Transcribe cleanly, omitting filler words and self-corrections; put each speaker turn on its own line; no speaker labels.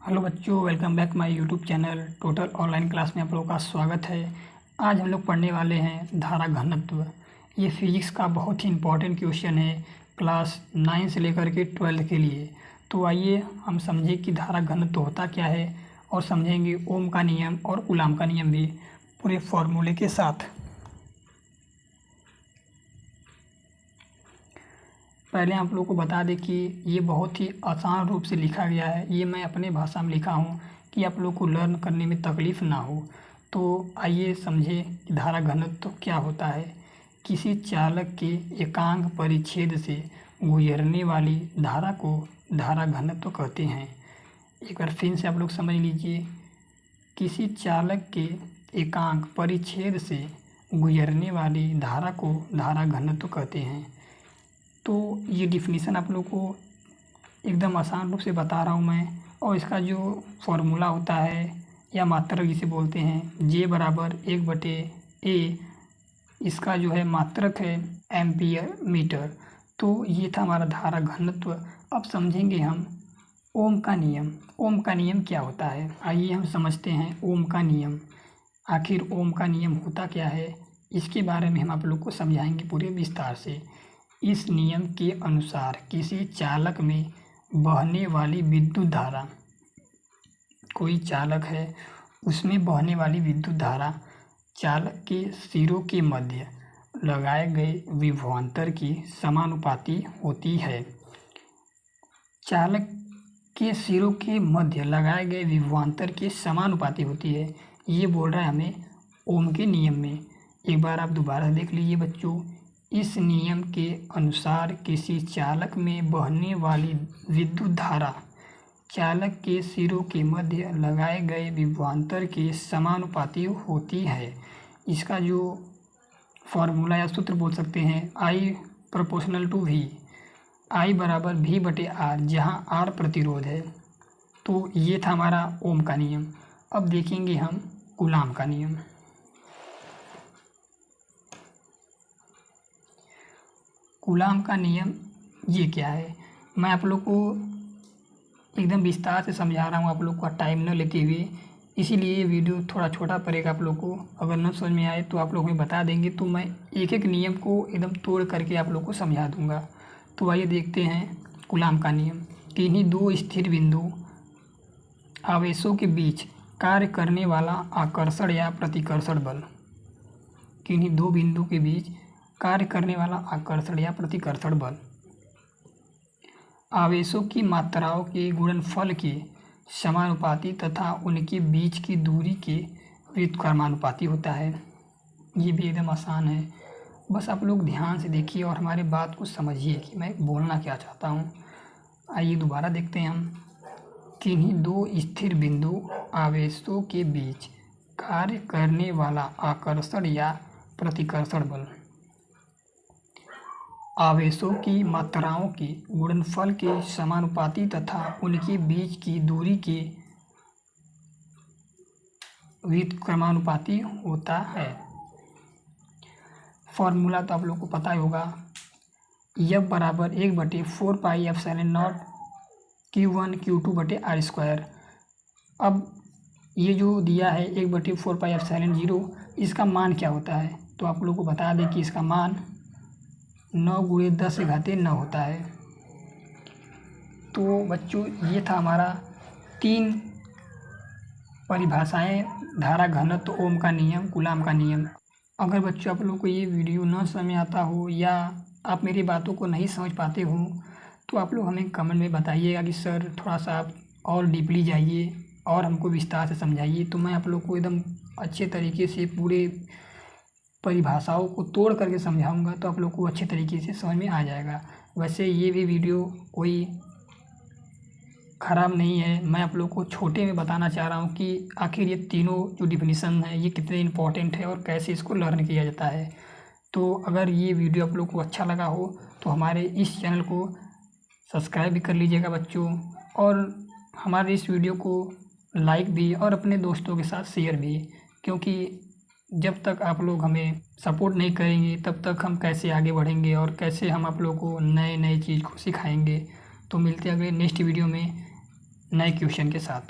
Hello बच्चों, welcome back my YouTube channel total online class में आप लोगों का स्वागत है। आज हम लोग पढ़ने वाले हैं धारा घनत्व। ये फिजिक्स का बहुत ही इम्पोर्टेंट क्वेश्चन है क्लास 9 से लेकर के 12 के लिए। तो आइए हम समझें कि धारा घनत्व होता क्या है और समझेंगे ओम का नियम और कूलाम का नियम भी पूरे फॉर्मूले के साथ। पहले आप लोगों को बता दें कि ये बहुत ही आसान रूप से लिखा गया है। ये मैं अपने भाषा में लिखा हूँ कि आप लोग को लर्न करने में तकलीफ़ ना हो। तो आइए समझें कि धारा घनत्व क्या होता है। किसी चालक के एकांक परिच्छेद से गुजरने वाली धारा को धारा घनत्व कहते हैं। एक बार फिर से आप लोग समझ लीजिए, किसी चालक के एकांक परिच्छेद से गुजरने वाली धारा को धारा घनत्व कहते हैं। तो ये डिफिनीसन आप लोग को एकदम आसान रूप से बता रहा हूँ मैं। और इसका जो फॉर्मूला होता है या मात्रक जिसे बोलते हैं J बराबर 1/A, इसका जो है मात्रक है एम्पियर मीटर। तो ये था हमारा धारा घनत्व। अब समझेंगे हम ओम का नियम। ओम का नियम क्या होता है, आइए हम समझते हैं ओम का नियम। आखिर ओम का नियम होता क्या है, इसके बारे में हम आप लोग को समझाएंगे पूरे विस्तार से। इस नियम के अनुसार किसी चालक में बहने वाली विद्युत धारा, कोई चालक है उसमें बहने वाली विद्युत धारा चालक के सिरों के मध्य लगाए गए विभवांतर की समानुपाती होती है। चालक के सिरों के मध्य लगाए गए विभवांतर के समानुपाती होती है, ये बोल रहा है हमें ओम के नियम में। एक बार आप दोबारा देख लीजिए बच्चों, इस नियम के अनुसार किसी चालक में बहने वाली विद्युत धारा चालक के सिरों के मध्य लगाए गए विभवांतर के समानुपाती होती है। इसका जो फॉर्मूला या सूत्र बोल सकते हैं I proportional to V, I बराबर V/R, जहाँ R प्रतिरोध है। तो ये था हमारा ओम का नियम। अब देखेंगे हम कूलाम का नियम। कूलाम का नियम ये क्या है, मैं आप लोग को एकदम विस्तार से समझा रहा हूँ, आप लोग का टाइम न लेते हुए, इसीलिए ये वीडियो थोड़ा छोटा पड़ेगा आप लोग को। अगर न समझ में आए तो आप लोग हमें बता देंगे, तो मैं एक एक नियम को एकदम तोड़ करके आप लोग को समझा दूँगा। तो आइए देखते हैं कूलाम का नियम। किन्हीं दो स्थिर बिंदु आवेशों के बीच कार्य करने वाला आकर्षण या प्रतिकर्षण बल, किन्हीं दो बिंदु के बीच कार्य करने वाला आकर्षण या प्रतिकर्षण बल आवेशों की मात्राओं के गुणनफल के समानुपाती तथा उनके बीच की दूरी के व्युत्क्रमानुपाती होता है। ये भी एकदम आसान है, बस आप लोग ध्यान से देखिए और हमारे बात को समझिए कि मैं बोलना क्या चाहता हूँ। आइए दोबारा देखते हैं हम। किन्हीं दो स्थिर बिंदु आवेशों के बीच कार्य करने वाला आकर्षण या प्रतिकर्षण बल आवेशों की मात्राओं के गुणनफल के समानुपाती तथा उनके बीच की दूरी के व्युत्क्रमानुपाती होता है। फॉर्मूला तो आप लोग को पता ही होगा, F बराबर 1/4πε0 Q1 Q2/R²। अब ये जो दिया है 1/4πε0, इसका मान क्या होता है, तो आप लोग को बता दें कि इसका मान 9 × 10⁻9 होता है। तो बच्चों ये था हमारा 3 परिभाषाएं, धारा घनत्व, ओम का नियम, कूलाम का नियम। अगर बच्चों आप लोग को ये वीडियो न समझ में आता हो या आप मेरी बातों को नहीं समझ पाते हो, तो आप लोग हमें कमेंट में बताइएगा कि सर थोड़ा सा आप और डीपली जाइए और हमको विस्तार से समझाइए। तो मैं आप लोग को एकदम अच्छे तरीके से पूरे परिभाषाओं को तोड़ करके समझाऊंगा, तो आप लोग को अच्छे तरीके से समझ में आ जाएगा। वैसे ये भी वीडियो कोई ख़राब नहीं है, मैं आप लोग को छोटे में बताना चाह रहा हूँ कि आखिर ये तीनों जो डिफिनीसन है ये कितने इंपॉर्टेंट है और कैसे इसको लर्न किया जाता है। तो अगर ये वीडियो आप लोग को अच्छा लगा हो तो हमारे इस चैनल को सब्सक्राइब भी कर लीजिएगा बच्चों, और हमारे इस वीडियो को लाइक भी और अपने दोस्तों के साथ शेयर भी, क्योंकि जब तक आप लोग हमें सपोर्ट नहीं करेंगे तब तक हम कैसे आगे बढ़ेंगे और कैसे हम आप लोगों को नए नए चीज़ को सिखाएंगे। तो मिलते हैं अगले नेक्स्ट वीडियो में नए क्वेश्चन के साथ।